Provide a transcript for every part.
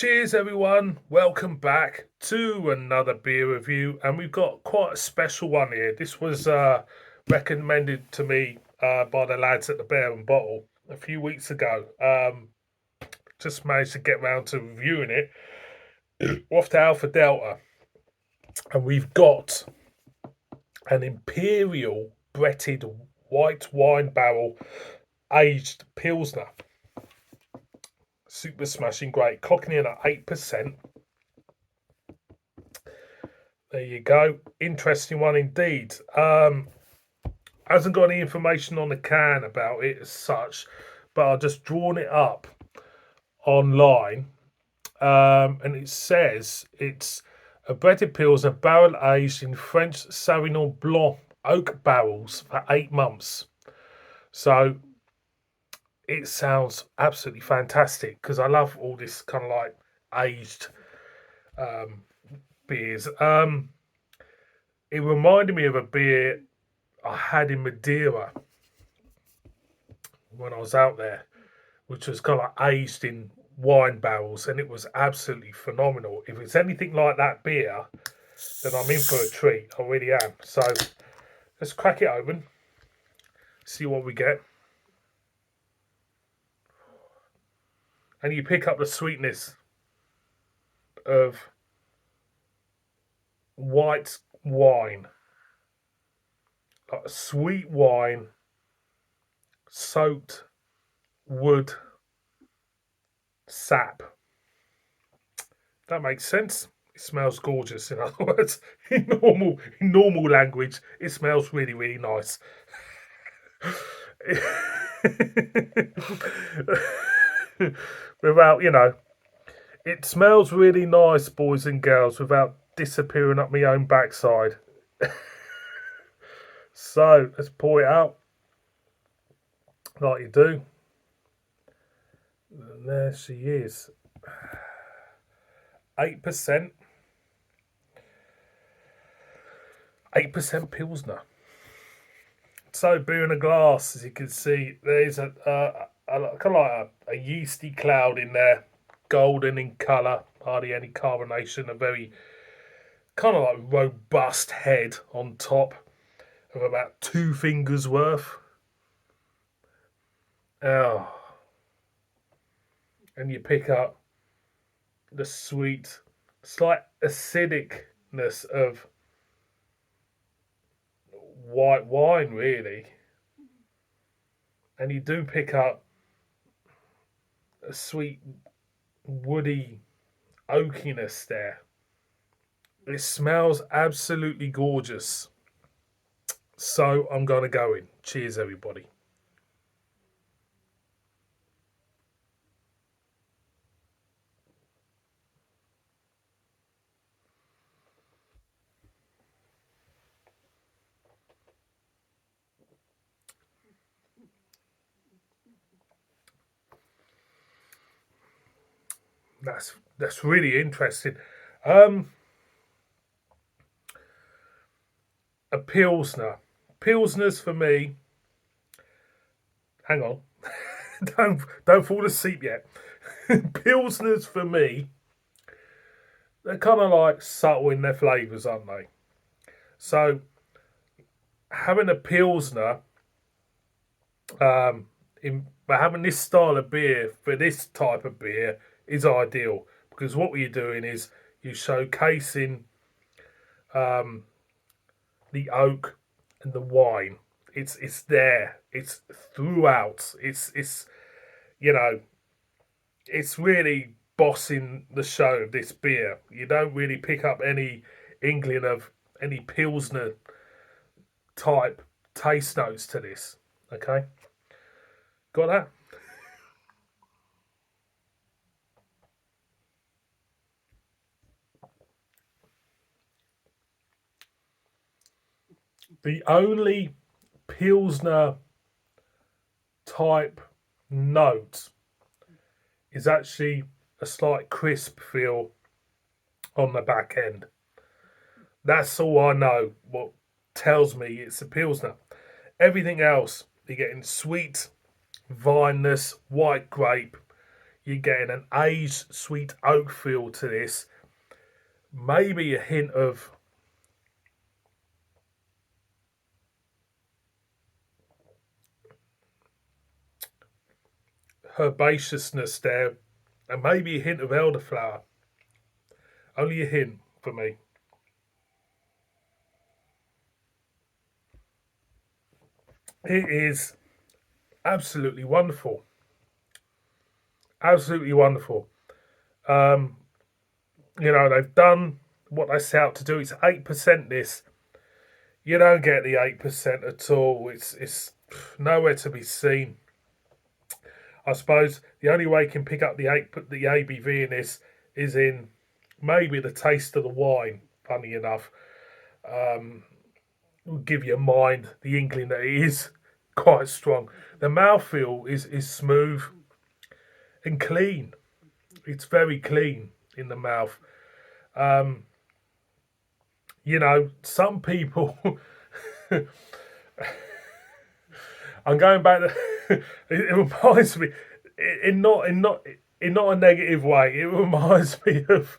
Cheers, everyone. Welcome back to another beer review, and we've got quite a special one here. This was recommended to me by the lads at the Bear and Bottle a few weeks ago. Just managed to get round to reviewing it. Off to Alpha Delta, and we've got an Imperial Bretted white wine barrel aged Pilsner. Super smashing great, clocking in at 8%. There you go. Interesting one indeed. Hasn't got any information on the can about it as such, but I've just drawn it up online. And it says it's a breaded pilsner barrel aged in French Sauvignon Blanc oak barrels for 8 months. So it sounds absolutely fantastic because I love all this kind of like aged beers. It reminded me of a beer I had in Madeira when I was out there, which was kind of like aged in wine barrels, and it was absolutely phenomenal. If it's anything like that beer, then I'm in for a treat. I really am. So let's crack it open, see what we get. And you pick up the sweetness of white wine, like a sweet wine, soaked wood sap. That makes sense. It smells gorgeous. In other words, in normal language, it smells really, really nice. Without, it smells really nice, boys and girls, without disappearing up my own backside. So let's pour it out like you do. And there she is. 8%. 8% Pilsner. So beer in a glass, as you can see, there's a kind of like a yeasty cloud in there, golden in colour, hardly any carbonation, a very kind of like robust head on top of about 2 fingers worth. Oh. And you pick up the sweet, slight acidicness of white wine, really. And you do pick up a sweet, woody oakiness there. It smells absolutely gorgeous. So I'm going to go in. Cheers, everybody. That's really interesting. A Pilsner. Pilsners for me. Hang on. don't fall asleep yet. Pilsners for me, they're kind of like subtle in their flavours, aren't they? So having a Pilsner, having this style of beer for this type of beer is ideal, because what you're doing is you're showcasing the oak and the wine. It's there. It's throughout. It's it's really bossing the show. This beer, you don't really pick up any inkling of any Pilsner type taste notes to this. Okay, got that? The only Pilsner type note is actually a slight crisp feel on the back end. That's all I know. What tells me it's a Pilsner. Everything else, you're getting sweet, vineness, white grape. You're getting an aged sweet oak feel to this. Maybe a hint of herbaceousness there, and maybe a hint of elderflower. Only a hint for me. It is absolutely wonderful. Absolutely wonderful. Um, they've done what they set out to do. It's 8% this. You don't get the 8% at all. It's nowhere to be seen. I suppose the only way you can pick up the ABV in this is in maybe the taste of the wine. Funny enough, will give your mind the inkling that it is quite strong. The mouthfeel is smooth and clean. It's very clean in the mouth. Um, some people. I'm going back. It reminds me, in not a negative way. It reminds me of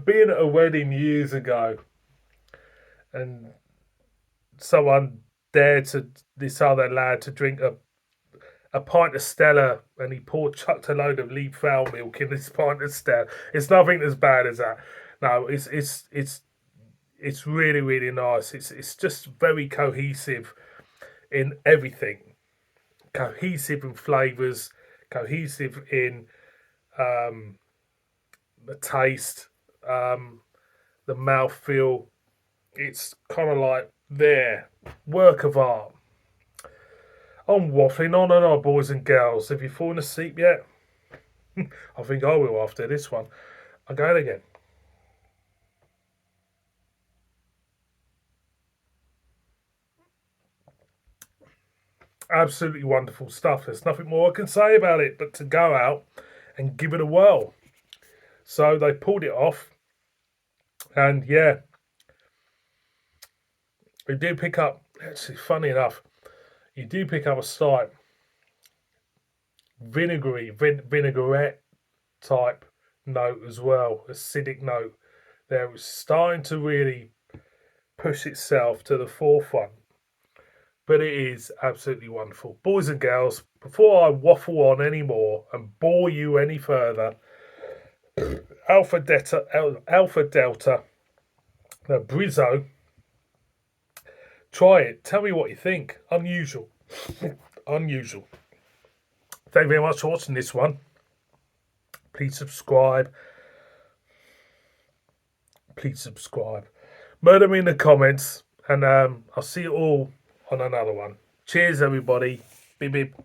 being at a wedding years ago, and someone dared to this other lad to drink a pint of Stella, and he chucked a load of leaf fowl milk in this pint of Stella. It's nothing as bad as that. No, it's really really nice. It's just very cohesive in everything. Cohesive in flavors, cohesive in the taste, the mouthfeel. It's kind of like there, work of art. I'm waffling on and on, boys and girls. Have you fallen asleep yet? I think I will after this one. I'm going again. Absolutely wonderful stuff. There's nothing more I can say about it but to go out and give it a whirl. So they pulled it off, and yeah, we do pick up. Actually, funny enough, you do pick up a slight vinegary, vinaigrette type note as well, acidic note. There was starting to really push itself to the forefront. But it is absolutely wonderful. Boys and girls, before I waffle on anymore and bore you any further, Alpha Delta, the Brizo. Try it. Tell me what you think. Unusual. Unusual. Thank you very much for watching this one. Please subscribe. Please subscribe. Murder me in the comments. And I'll see you all on another one. Cheers, everybody. Beep, beep.